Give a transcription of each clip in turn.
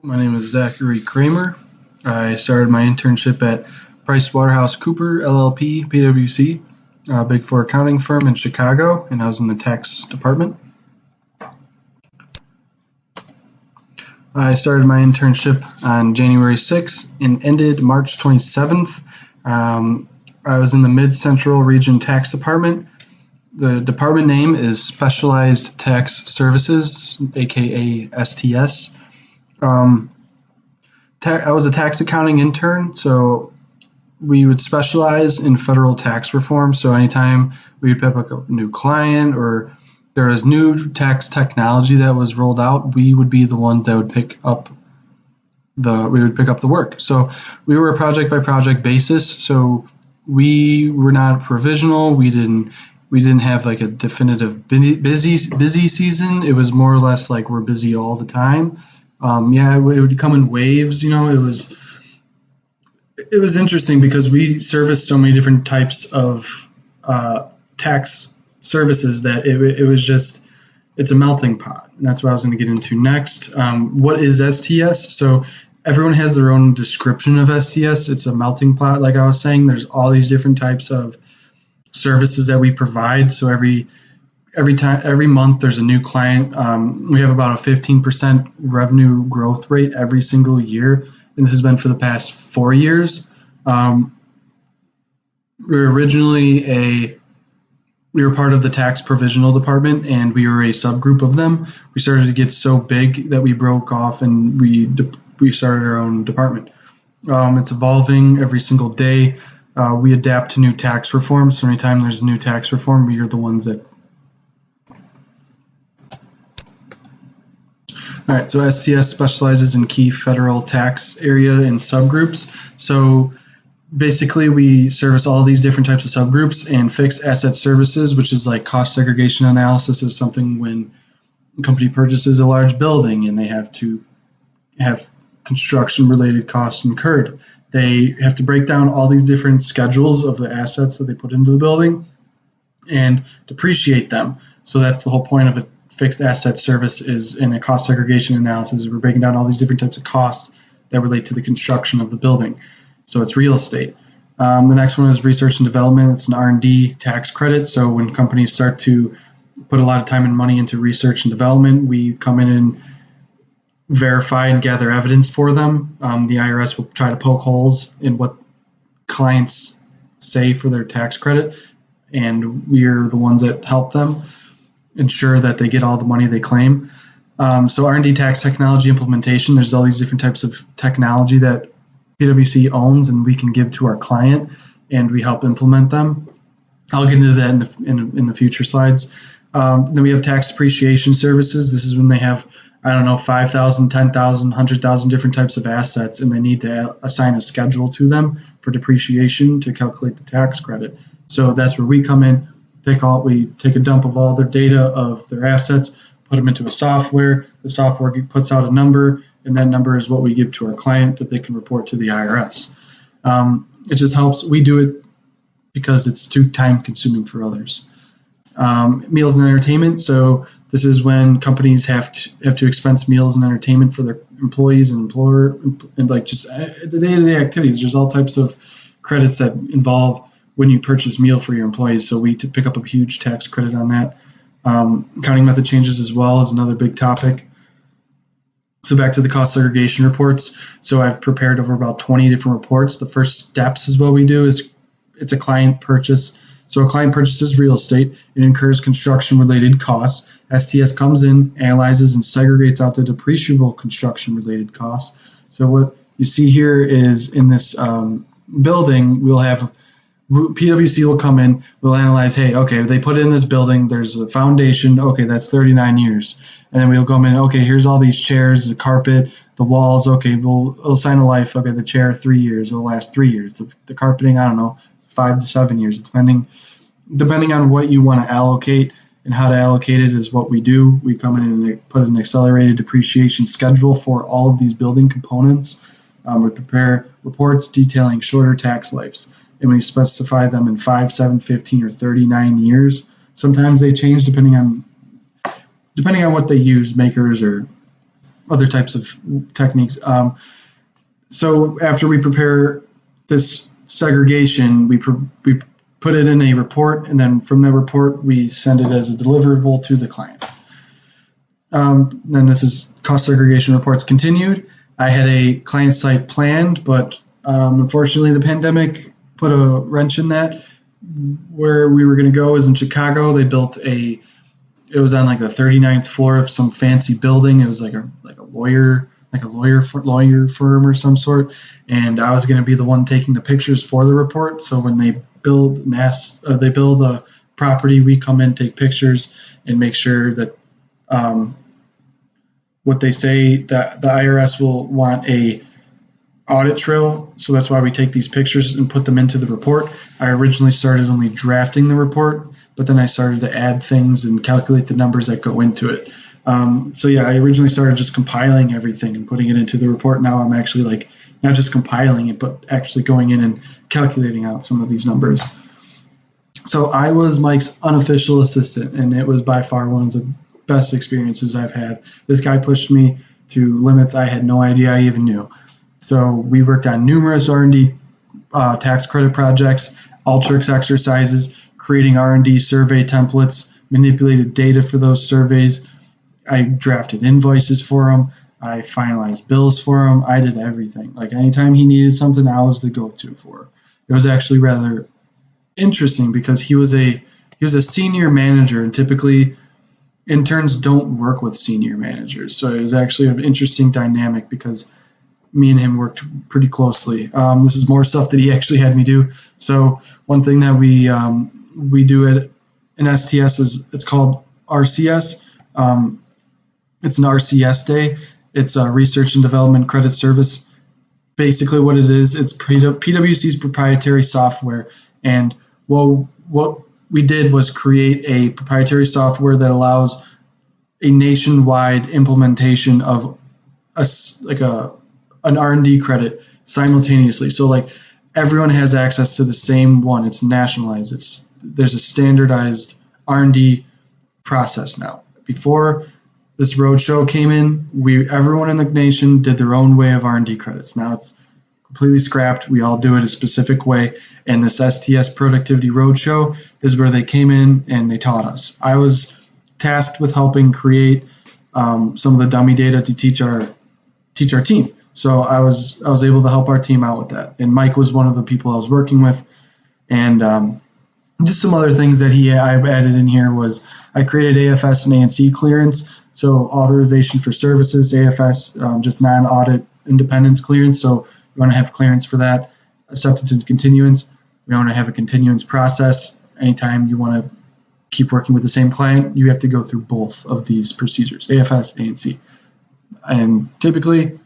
My name is Zachary Kramer. I started my internship at PricewaterhouseCoopers LLP, PwC, a Big Four accounting firm in Chicago, and I was in the tax department. I started my internship on January 6th and ended March 27th. I was in the Mid-Central Region Tax Department. The department name is Specialized Tax Services, aka STS. I was a tax accounting intern, so we would specialize in federal tax reform. So anytime we would pick up a new client or there was new tax technology that was rolled out, we would be the ones that would pick up the work. So we were a project by project basis. So we were not provisional. We didn't have like a definitive busy season. It was more or less like we're busy all the time. It would come in waves. It was interesting because we serviced so many different types of tax services that it's a melting pot, and that's what I was going to get into next. What is STS? So everyone has their own description of STS. It's a melting pot, like I was saying. There's all these different types of services that we provide. So every month there's a new client. We have about a 15% revenue growth rate every single year, and this has been for the past 4 years. We were part of the tax provisional department, and we were a subgroup of them. We started to get so big that we broke off and we started our own department. It's evolving every single day. We adapt to new tax reforms. So anytime there's a new tax reform, we are the ones that. All right, so STS specializes in key federal tax area and subgroups. So basically, we service all these different types of subgroups, and fixed asset services, which is like cost segregation analysis, is something when a company purchases a large building and they have to have construction-related costs incurred. They have to break down all these different schedules of the assets that they put into the building and depreciate them. So that's the whole point of a fixed asset service is in a cost segregation analysis. We're breaking down all these different types of costs that relate to the construction of the building. So it's real estate. The next one is research and development. It's an R&D tax credit. So when companies start to put a lot of time and money into research and development, we come in and verify and gather evidence for them. The IRS will try to poke holes in what clients say for their tax credit, and we're the ones that help them ensure that they get all the money they claim. So R&D tax technology implementation, there's all these different types of technology that PwC owns and we can give to our client, and we help implement them. I'll get into that in the future slides. Then we have tax depreciation services. This is when they have, 5,000, 10,000, 100,000 different types of assets, and they need to assign a schedule to them for depreciation to calculate the tax credit. So that's where we come in. We take a dump of all their data of their assets, put them into a software. The software puts out a number, and that number is what we give to our client that they can report to the IRS. It just helps. We do it because it's too time consuming for others. Meals and entertainment. So this is when companies have to expense meals and entertainment for their employees and employer, and like just the day-to-day activities. There's all types of credits that involve when you purchase meal for your employees. So we pick up a huge tax credit on that. Accounting method changes as well is another big topic. So back to the cost segregation reports. So I've prepared over about 20 different reports. The first steps is what we do is it's a client purchase. So a client purchases real estate and incurs construction-related costs. STS comes in, analyzes, and segregates out the depreciable construction-related costs. So what you see here is in this building, we'll have PwC will come in, we'll analyze, hey, okay, they put in this building, there's a foundation, okay, that's 39 years. And then we'll come in, okay, here's all these chairs, the carpet, the walls, okay, we'll assign a life, okay, the chair 3 years, it'll last 3 years. The carpeting, 5 to 7 years, depending on what you want to allocate and how to allocate it is what we do. We come in and put an accelerated depreciation schedule for all of these building components. We prepare reports detailing shorter tax lives, and we specify them in 5, 7, 15, or 39 years. Sometimes they change depending on what they use, makers or other types of techniques. So after we prepare this segregation, we put it in a report, and then from the report, we send it as a deliverable to the client. Then this is cost segregation reports continued. I had a client site planned, but unfortunately the pandemic put a wrench in that. Where we were going to go is in Chicago. They built it was on like the 39th floor of some fancy building. It was like a lawyer firm or some sort. And I was going to be the one taking the pictures for the report. So when they build a property, we come in, take pictures, and make sure that what they say that the IRS will want a audit trail. So that's why we take these pictures and put them into the report. I originally started only drafting the report, but then I started to add things and calculate the numbers that go into it. I originally started just compiling everything and putting it into the report. Now I'm actually like not just compiling it, but actually going in and calculating out some of these numbers. So I was Mike's unofficial assistant, and it was by far one of the best experiences I've had. This guy pushed me to limits I had no idea I even knew. So we worked on numerous R&D tax credit projects, Alteryx exercises, creating R&D survey templates, manipulated data for those surveys. I drafted invoices for him. I finalized bills for him. I did everything. Like anytime he needed something, I was the go-to for. It was actually rather interesting because he was a senior manager, and typically interns don't work with senior managers. So it was actually an interesting dynamic because me and him worked pretty closely. This is more stuff that he actually had me do. So one thing that we do in STS is it's called RCS. It's an RCS day. It's a research and development credit service. Basically what it is, it's PwC's proprietary software. And what we did was create a proprietary software that allows a nationwide implementation of an R&D credit simultaneously. So like everyone has access to the same one. It's nationalized. There's a standardized R&D process now. Before this roadshow came in, everyone in the nation did their own way of R&D credits. Now it's completely scrapped. We all do it a specific way. And this STS Productivity Roadshow is where they came in and they taught us. I was tasked with helping create some of the dummy data to teach our team. So I was able to help our team out with that. And Mike was one of the people I was working with. And just some other things that I added in here was I created AFS and ANC clearance. So authorization for services, AFS, just non-audit independence clearance. So you want to have clearance for that. Acceptance and continuance. We want to have a continuance process. Anytime you want to keep working with the same client, you have to go through both of these procedures, AFS, ANC. And typically,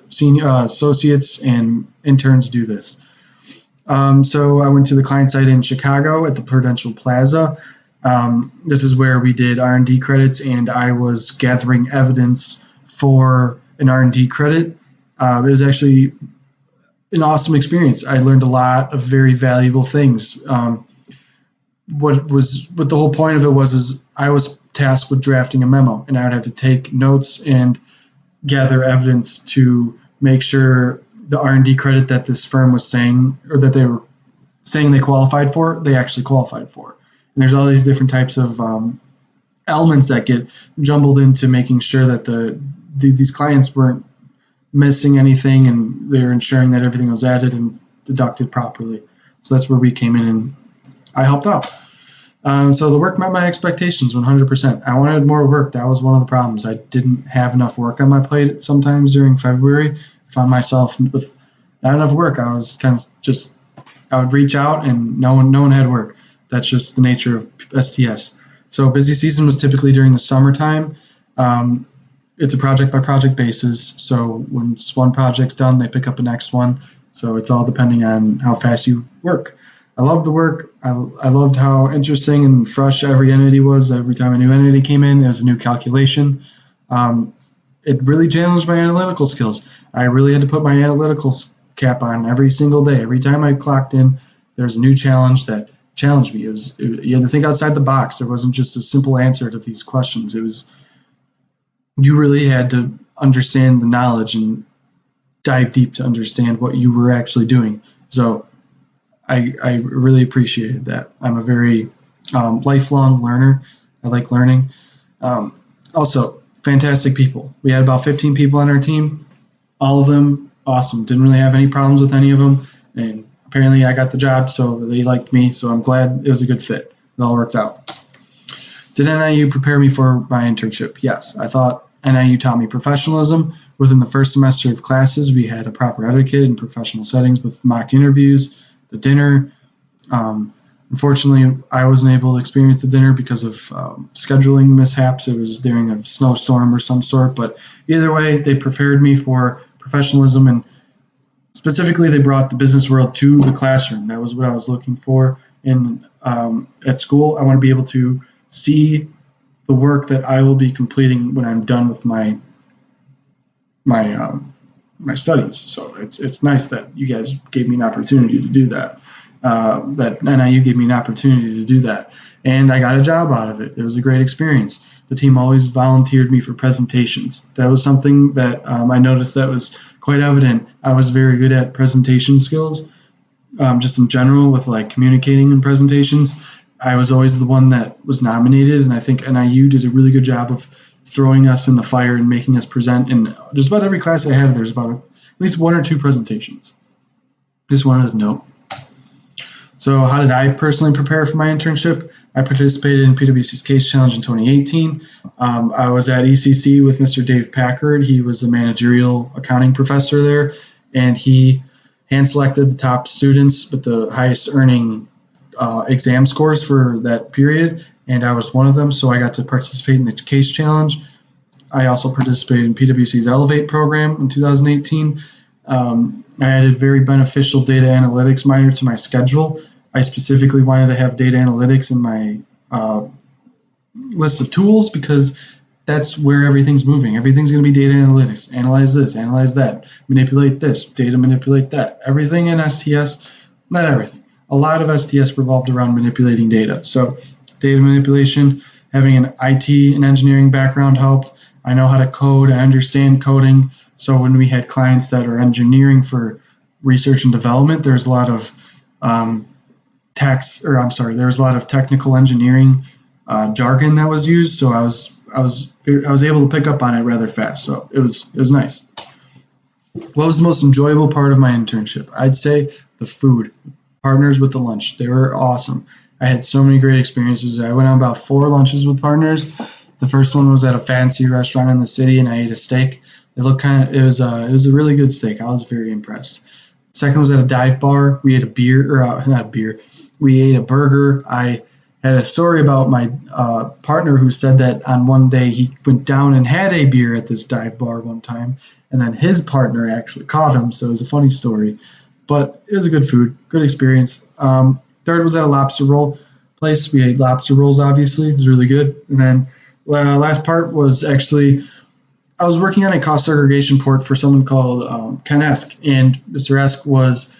senior associates and interns do this. So I went to the client site in Chicago at the Prudential Plaza. This is where we did R&D credits, and I was gathering evidence for an R&D credit. It was actually an awesome experience. I learned a lot of very valuable things. What the whole point of it was is I was tasked with drafting a memo, and I would have to take notes and gather evidence to make sure the R&D credit that this firm was saying, or that they were saying they qualified for, they actually qualified for. And there's all these different types of elements that get jumbled into making sure that these clients weren't missing anything, and they're ensuring that everything was added and deducted properly. So that's where we came in and I helped out. So the work met my expectations 100%. I wanted more work. That was one of the problems. I didn't have enough work on my plate sometimes during February. I found myself with not enough work. I was kind of just, I would reach out and no one had work. That's just the nature of STS. So busy season was typically during the summertime. It's a project by project basis. So when one project's done, they pick up the next one. So it's all depending on how fast you work. I loved the work. I loved how interesting and fresh every entity was. Every time a new entity came in, there was a new calculation. It really challenged my analytical skills. I really had to put my analytical cap on every single day. Every time I clocked in, there's a new challenge that challenged me. You had to think outside the box. There wasn't just a simple answer to these questions. You really had to understand the knowledge and dive deep to understand what you were actually doing. So I really appreciated that. I'm a very lifelong learner. I like learning. Also, fantastic people. We had about 15 people on our team. All of them awesome. Didn't really have any problems with any of them. And apparently I got the job, so they liked me. So I'm glad it was a good fit. It all worked out. Did NIU prepare me for my internship? Yes. I thought NIU taught me professionalism. Within the first semester of classes, we had a proper etiquette in professional settings with mock interviews, the dinner. Unfortunately, I wasn't able to experience the dinner because of scheduling mishaps. It was during a snowstorm or some sort. But either way, they prepared me for professionalism, and specifically, they brought the business world to the classroom. That was what I was looking for at school. I want to be able to see the work that I will be completing when I'm done with my studies. So it's nice that you guys gave me an opportunity to do that. That NIU gave me an opportunity to do that, and I got a job out of it. It was a great experience. The team always volunteered me for presentations. That was something that I noticed that was quite evident. I was very good at presentation skills, just in general with like communicating in presentations. I was always the one that was nominated, and I think NIU did a really good job of throwing us in the fire and making us present. In just about every class I had, there's about at least one or two presentations. Just wanted to note. So how did I personally prepare for my internship? I participated in PwC's Case Challenge in 2018. I was at ECC with Mr. Dave Packard. He was the managerial accounting professor there, and he hand-selected the top students with the highest earning exam scores for that period, and I was one of them, so I got to participate in the Case Challenge. I also participated in PwC's Elevate program in 2018. I added very beneficial data analytics minor to my schedule. I specifically wanted to have data analytics in my list of tools because that's where everything's moving. Everything's going to be data analytics. Analyze this, analyze that, manipulate this, data manipulate that. Everything in STS, not everything. A lot of STS revolved around manipulating data. So data manipulation, having an IT and engineering background helped. I know how to code. I understand coding. So when we had clients that are engineering for research and development, there's a lot of there's a lot of technical engineering jargon that was used. So I was able to pick up on it rather fast. So it was nice. What was the most enjoyable part of my internship? I'd say the food. Partners with the lunch. They were awesome. I had so many great experiences. I went on about 4 lunches with partners. The first one was at a fancy restaurant in the city, and I ate a steak. It was a really good steak. I was very impressed. Second was at a dive bar. We ate a beer, or not a beer. We ate a burger. I had a story about my partner who said that on one day he went down and had a beer at this dive bar one time, and then his partner actually caught him. So it was a funny story, but it was a good food, good experience. Third was at a lobster roll place. We ate lobster rolls, obviously. It was really good. And then last part was actually I was working on a cost segregation port for someone called Ken Esk, and Mr. Esk was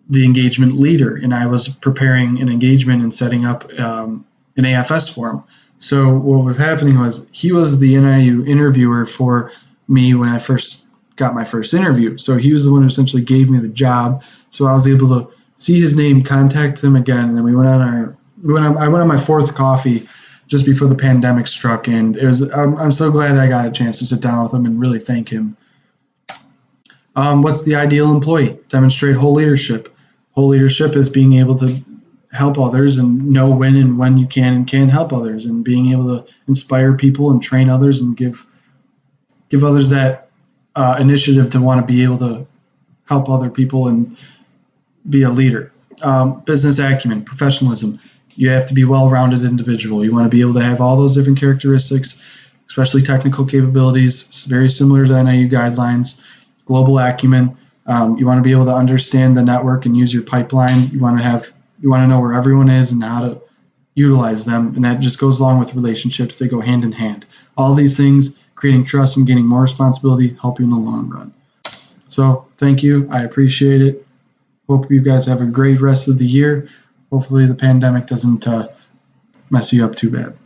the engagement leader, and I was preparing an engagement and setting up an AFS for him. So what was happening was he was the NIU interviewer for me when I first got my first interview. So he was the one who essentially gave me the job. So I was able to see his name, contact him again, and then I went on my 4th coffee just before the pandemic struck, and I'm so glad I got a chance to sit down with him and really thank him. What's the ideal employee? Demonstrate whole leadership. Whole leadership is being able to help others and know when and when you can and can't help others, and being able to inspire people and train others and give others that initiative to want to be able to help other people and be a leader. Business acumen, professionalism. You have to be a well-rounded individual. You want to be able to have all those different characteristics, especially technical capabilities. It's very similar to NIU guidelines. Global acumen. You want to be able to understand the network and use your pipeline. You want to know where everyone is and how to utilize them, and that just goes along with relationships. They go hand in hand. All these things, creating trust and gaining more responsibility, help you in the long run. So thank you. I appreciate it. Hope you guys have a great rest of the year. Hopefully the pandemic doesn't mess you up too bad.